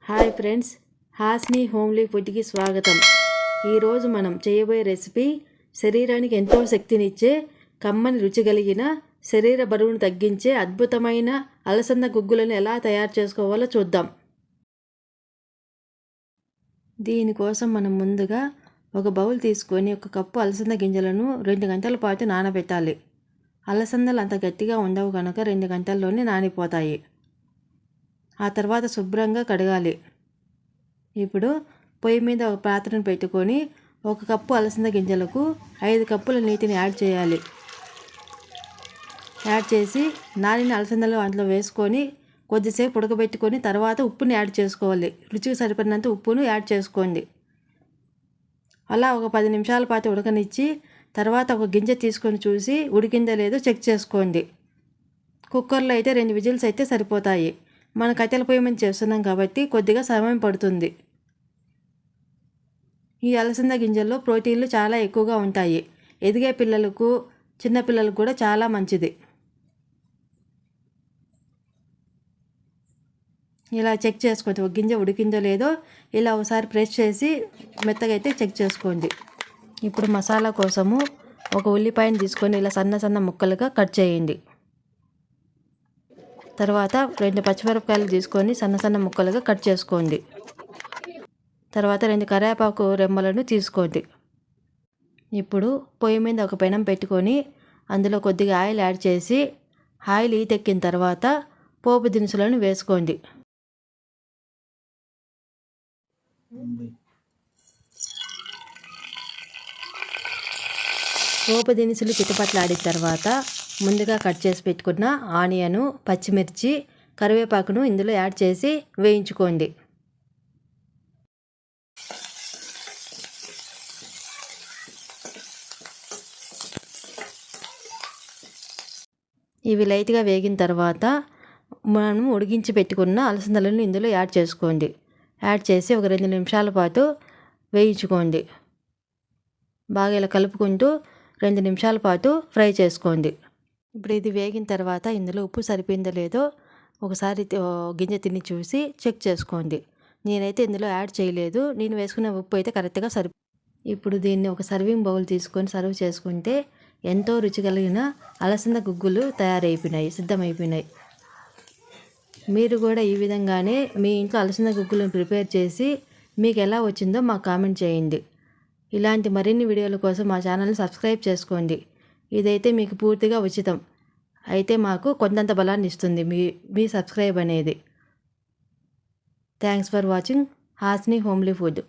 Hi friends, Hasni homely ఫుడ్కి స్వాగతం. ఈరోజు మనం చేయబోయే రెసిపీ శరీరానికి ఎంతో శక్తినిచ్చే, కమ్మని రుచి కలిగిన, శరీర బరువును తగ్గించే అద్భుతమైన అలసంద గుగ్గులను ఎలా తయారు చేసుకోవాలో చూద్దాం. దీనికోసం మనం ముందుగా ఒక బౌల్ తీసుకొని 1 కప్పు అలసంద గింజలను 2 గంటల పాటు నానబెట్టాలి. అలసందలు అంత గట్టిగా ఉండవు కనుక 2 గంటల్లోనే నానిపోతాయి. ఆ తర్వాత శుభ్రంగా కడగాలి. ఇప్పుడు పొయ్యి మీద ఒక పాత్రను పెట్టుకొని 1 కప్పు అలసంద గింజలకు 5 కప్పుల నీటిని యాడ్ చేయాలి. యాడ్ చేసి నానిన అలసందలు అందులో వేసుకొని కొద్దిసేపు ఉడకబెట్టుకొని తర్వాత ఉప్పుని యాడ్ చేసుకోవాలి. రుచికి సరిపడినంత ఉప్పును యాడ్ చేసుకోండి. అలా ఒక 10 నిమిషాల పాటు ఉడకనిచ్చి తర్వాత ఒక గింజ తీసుకొని చూసి ఉడికిందో లేదో చెక్ చేసుకోండి. కుక్కర్లో అయితే 2 విజిల్స్ అయితే సరిపోతాయి. మన కట్టెల పొయ్యి మీద చేస్తున్నాం కాబట్టి కొద్దిగా సమయం పడుతుంది. ఈ అలసంద గింజల్లో ప్రోటీన్లు చాలా ఎక్కువగా ఉంటాయి. ఎదిగే పిల్లలకు, చిన్నపిల్లలకు కూడా చాలా మంచిది. ఇలా చెక్ చేసుకోండి. ఒక గింజ ఉడికిందో లేదో ఇలా ఒకసారి ప్రెస్ చేసి మెత్తగా అయితే చెక్ చేసుకోండి. ఇప్పుడు మసాలా కోసము ఒక ఉల్లిపాయను తీసుకొని ఇలా సన్న సన్న ముక్కలుగా కట్ చేయండి. తర్వాత 2 పచ్చిమిరపకాయలు తీసుకొని సన్న సన్న ముక్కలుగా కట్ చేసుకోండి. తర్వాత 2 కరివేపాకు రెమ్మలను తీసుకోండి. ఇప్పుడు పొయ్యి మీద ఒక పెనం పెట్టుకొని అందులో కొద్దిగా ఆయిల్ యాడ్ చేసి ఆయిల్ ఈతెక్కిన తర్వాత పోపు దినుసులను వేసుకోండి. పోపు దినుసులు చిటపట్లాడిన తర్వాత ముందుగా కట్ చేసి పెట్టుకున్న ఆనియను, పచ్చిమిర్చి, కరివేపాకును ఇందులో యాడ్ చేసి వేయించుకోండి. ఇవి లైట్గా వేగిన తర్వాత మనం ఉడికించి పెట్టుకున్న అలసందలను ఇందులో యాడ్ చేసుకోండి. యాడ్ చేసి ఒక 2 నిమిషాల పాటు వేయించుకోండి. బాగా ఇలా కలుపుకుంటూ 2 నిమిషాల పాటు ఫ్రై చేసుకోండి. ఇప్పుడు ఇది వేగిన తర్వాత ఇందులో ఉప్పు సరిపోయిందో లేదో ఒకసారి గింజ తిని చూసి చెక్ చేసుకోండి. నేనైతే ఇందులో యాడ్ చేయలేదు. నేను వేసుకున్న ఉప్పు అయితే కరెక్ట్గా ఇప్పుడు దీన్ని ఒక సర్వింగ్ బౌల్ తీసుకొని సర్వ్ చేసుకుంటే ఎంతో రుచి కలిగిన అలసంద గుగ్గులు సిద్ధమైపోయినాయి. మీరు కూడా ఈ విధంగానే మీ ఇంట్లో అలసంద గుగ్గులను ప్రిపేర్ చేసి మీకు ఎలా వచ్చిందో మాకు కామెంట్ చేయండి. ఇలాంటి మరిన్ని వీడియోల కోసం మా ఛానల్ని సబ్స్క్రైబ్ చేసుకోండి. ఇదైతే మీకు పూర్తిగా ఉచితం. అయితే మాకు కొంతంత బలాన్ని ఇస్తుంది మీ సబ్స్క్రైబ్ అనేది. Thanks for watching Hasni homely food.